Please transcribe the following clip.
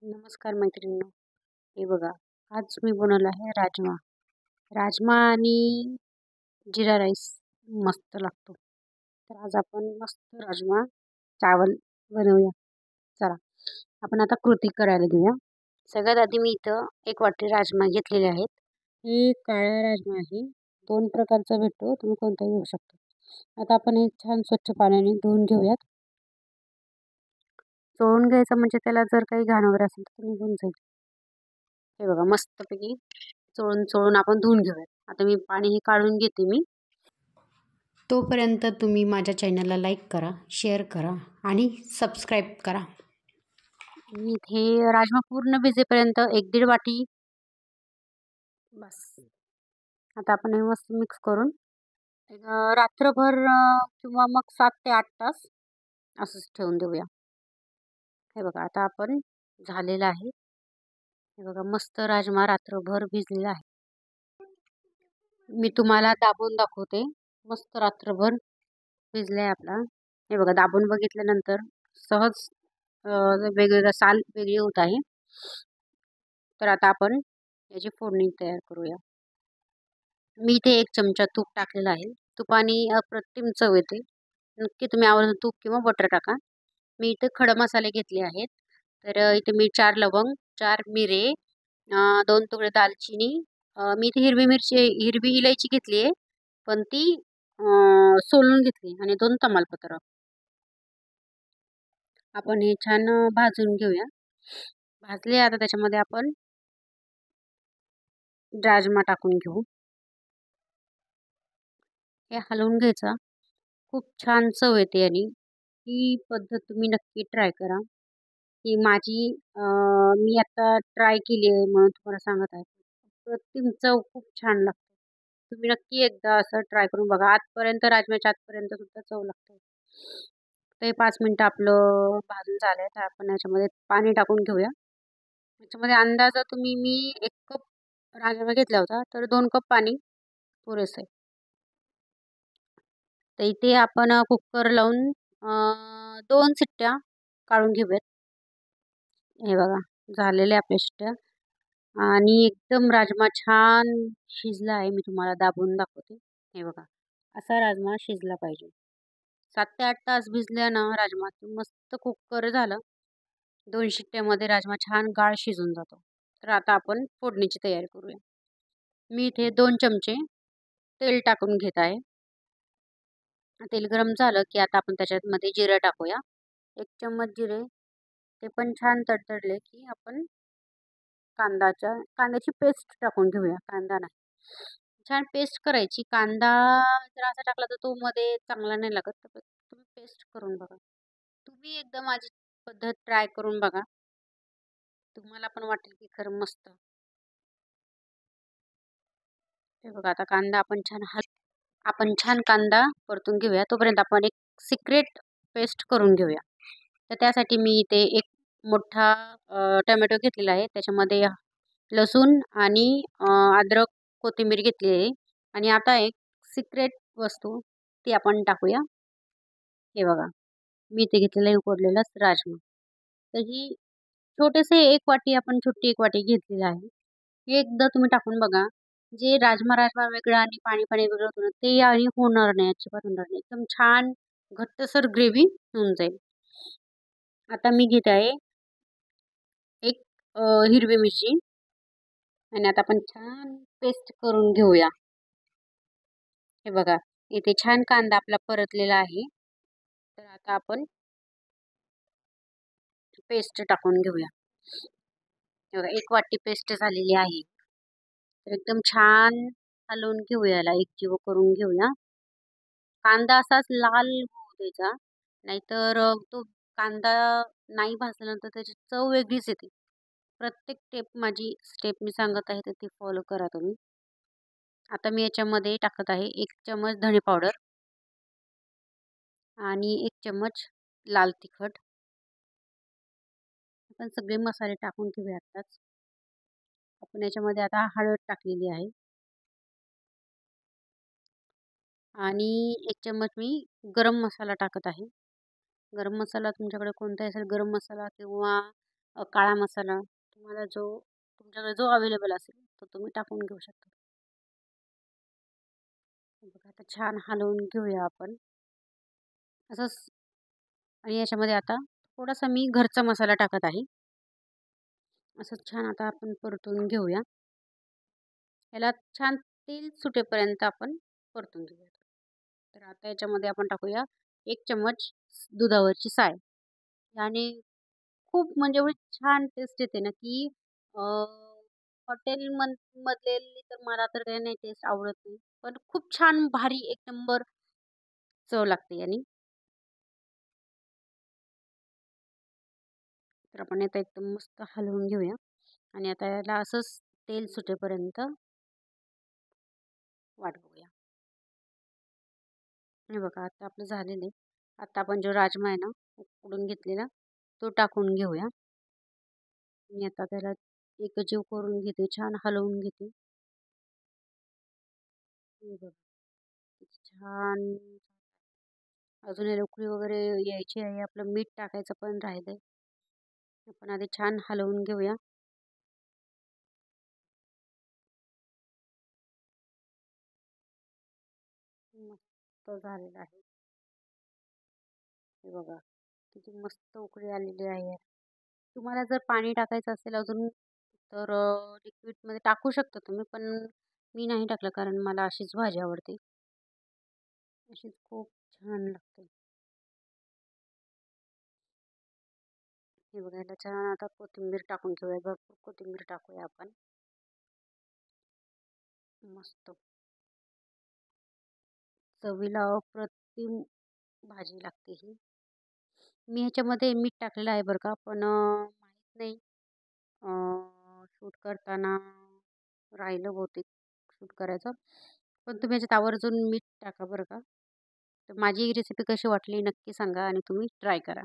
नमस्कार मैत्रिणींनो. हे बघा, आज मी बनवला आहे राजमा. राजमा आणि जिरा राईस मस्त लागतो. तर आज आपण मस्त राजमा चावल बनवूया. चला, आपण आता कृती करायला घेऊया. सगळ्यात आधी मी इथं 1 वाटी राजमा घेतलेले आहेत. हे काळा राजमा आहे. 2 प्रकारचा भेटतो, तुम्ही कोणताही घेऊ शकता. आता आपण हे छान स्वच्छ पाण्याने धुवून घेऊयात. चोळून घ्यायचं म्हणजे त्याला जर काही घाण वगैरे असेल तर ते निघून जाईल. हे बघा मस्तपैकी चोळून चोळून आपण धुवून घेऊयात. आता मी पाणी हे काढून घेते मी. तोपर्यंत तुम्ही माझ्या चॅनलला लाईक करा, शेअर करा आणि सबस्क्राईब करा. मी इथे राजमा पूर्ण भिजेपर्यंत 1-1.5 वाटी बस. आता आपण हे मस्त मिक्स करून रात्रभर किंवा मग 7 ते 8 तास असंच ठेवून देऊया. हे बघा आता आपण झालेलं आहे. हे बघा मस्त राजमा रात्रभर भिजलेला आहे. मी तुम्हाला दाबून दाखवते. मस्त रात्रभर भिजलाय आपला. हे बघा दाबून बघितल्यानंतर सहज वेगवेगळं साल वेगळी होत आहे. तर आता आपण याची फोडणी तयार करूया. मी इथे 1 चमचा तूप टाकलेलं आहे. तुपाने अप्रतिम चव येते. नक्की तुम्ही आवर्जून तूप किंवा बटर टाका. मी इथे खडे मसाले घेतले आहेत. तर इथे मी 4 लवंग, 4 मिरे, 2 तुकडे दालचिनी, मी इथे हिरवी इलायची घेतली आहे, पण ती सोलून घेतली आणि 2 तमालपत्र. आपण हे छान भाजून घेऊया. भाजले आता त्याच्यामध्ये आपण राजमा टाकून घेऊ. हे हलवून घ्यायचं. खूप छान चव येते यानी. ही पद्धत तुम्ही नक्की ट्राय करा. ही मी आता ट्राय केली आहे म्हणून तुम्हाला सांगत आहे. अप्रतिम चव खूप छान लागते. तुम्ही नक्की एकदा असं ट्राय करून बघा. आजपर्यंत राजम्याच्या आजपर्यंत सुद्धा चव लागते. ते 5 मिनिटं आपलं भाजून झालंय. तर आपण याच्यामध्ये पाणी टाकून घेऊया. याच्यामध्ये अंदाजा मी 1 कप राजमा घेतला होता, तर 2 कप पाणी पुरेसं आहे. तर इथे आपण कुकर लावून 2 शिट्ट्या काढून घेऊयात. हे बघा झालेल्या आपल्या शिट्ट्या आणि एकदम राजमा छान शिजला आहे. मी तुम्हाला दाबून दाखवते. हे बघा असा राजमा शिजला पाहिजे. 7 ते 8 तास भिजल्यानं राजमा की मस्त कुकर झालं. 2 शिट्ट्यामध्ये राजमा छान गाळ शिजून जातो. तर आता आपण फोडणीची तयारी करूया. मी इथे 2 चमचे तेल टाकून घेत आहे. तेल गरम झालं की आता आपण त्याच्यामध्ये जिरं टाकूया. 1 चम्मच जिरे. ते पण छान तडतडले की आपण कांद्याची पेस्ट टाकून घेऊया. कांदा नाही. छान पेस्ट करायची. कांदा जर असा टाकला तर तो मध्ये चांगला नाही लागत. तर तुम्ही पेस्ट करून बघा. तुम्ही एकदा माझी पद्धत ट्राय करून बघा. तुम्हाला पण वाटेल की खरं मस्त. हे बघा आता कांदा आपण छान कांदा परतून घेऊया. तोपर्यंत आपण एक सिक्रेट पेस्ट करून घेऊया. तर त्यासाठी मी इथे एक मोठा टोमॅटो घेतलेला आहे. त्याच्यामध्ये लसूण आणि अद्रक, कोथिंबीर घेतली आहे आणि आता एक सिक्रेट वस्तू ती आपण टाकूया. हे बघा मी इथे घेतलेला आहे उकडलेला राजमा. तर ही छोटेसे 1 वाटी आपण छोटी 1 वाटी घेतलेली आहे. हे एकदा तुम्ही टाकून बघा. जे राजमा वेगळं आणि पाणी वेगळं होतं ना, ते आणि होणार नाही, अजिबात होणार नाही. एकदम छान घट्टसर ग्रेव्ही होऊन जाईल. आता मी घेत आहे एक हिरवी मिरची आणि आता आपण छान पेस्ट करून घेऊया. हे बघा इथे छान कांदा आपला परतलेला आहे. तर आता आपण पेस्ट टाकून घेऊया. हे बघा 1 वाटी पेस्ट झालेली आहे. तर एकदम छान हलवून घेऊया, याला एकजीव करून घेऊया. कांदा असाच लाल होऊ द्यायचा, नाहीतर तो कांदा नाही भाजल्यानंतर त्याची चव वेगळीच येते. प्रत्येक स्टेप मी सांगत आहे तर ती फॉलो करा तुम्ही. आता मी याच्यामध्ये टाकत आहे 1 चम्मच धणे पावडर आणि 1 चम्मच लाल तिखट. आपण सगळे मसाले टाकून घेऊया आत्ताच. आपण याच्यामध्ये आता हळद टाकलेली आहे आणि 1 चम्मच मी गरम मसाला टाकत आहे. गरम मसाला तुमच्याकडे कोणता असेल गरम मसाला किंवा काळा मसाला तुम्हाला जो तुमच्याकडे जो अवेलेबल असेल तो तुम्ही टाकून घेऊ शकता. बघा आता छान हलवून घेऊया आपण असंच. आणि याच्यामध्ये आता थोडासा मी घरचा मसाला टाकत आहे. असं छान आता आपण परतून घेऊया. याला छान तेल सुटेपर्यंत आपण परतून घेऊया. तर आता याच्यामध्ये आपण टाकूया 1 चम्मच दुधावरची साय. आणि खूप म्हणजे एवढी छान टेस्ट येते ना की हॉटेल मधली तर मला तर काही नाही टेस्ट आवडत नाही. पण खूप छान भारी एक नंबर चव लागते यानी. तर आपण आता एकदम मस्त हलवून घेऊया. आणि आता याला असंच तेल सुटेपर्यंत वाट बघूया. हे बघा आता आपलं झालेलं आहे. आता आपण जो राजमा आहे ना उकडून घेतलेला तो टाकून घेऊया. मी आता त्याला एकजीव करून घेते, छान हलवून घेते. हे बघा किती छान. अजून याला उकळी वगैरे यायची आहे. आपलं मीठ टाकायचं पण राहिलंय. आपण आधी छान हलवून घेऊया. मस्त झालेलं आहे. हे बघा किती मस्त उकळी आलेली आहे. तुम्हाला जर पाणी टाकायचं असेल अजून तर लिक्विडमध्ये टाकू शकता तुम्ही, पण मी नाही टाकलं कारण मला अशीच भाजी आवडते. अशीच खूप छान लागते. हे बघा याला छान आता कोथिंबीर टाकून घेऊया. भरपूर कोथिंबीर टाकूया आपण. मस्त चवीला अप्रतिम भाजी लागते ही. मी ह्याच्यामध्ये मीठ टाकलेलं आहे बरं का, पण माहीत नाही शूट करताना राहिलं बहुतेक शूट करायचं. पण तुम्ही ह्याच्यात आवर्जून मीठ टाका बरं का. तर माझी ही रेसिपी कशी वाटली नक्की सांगा आणि तुम्ही ट्राय करा.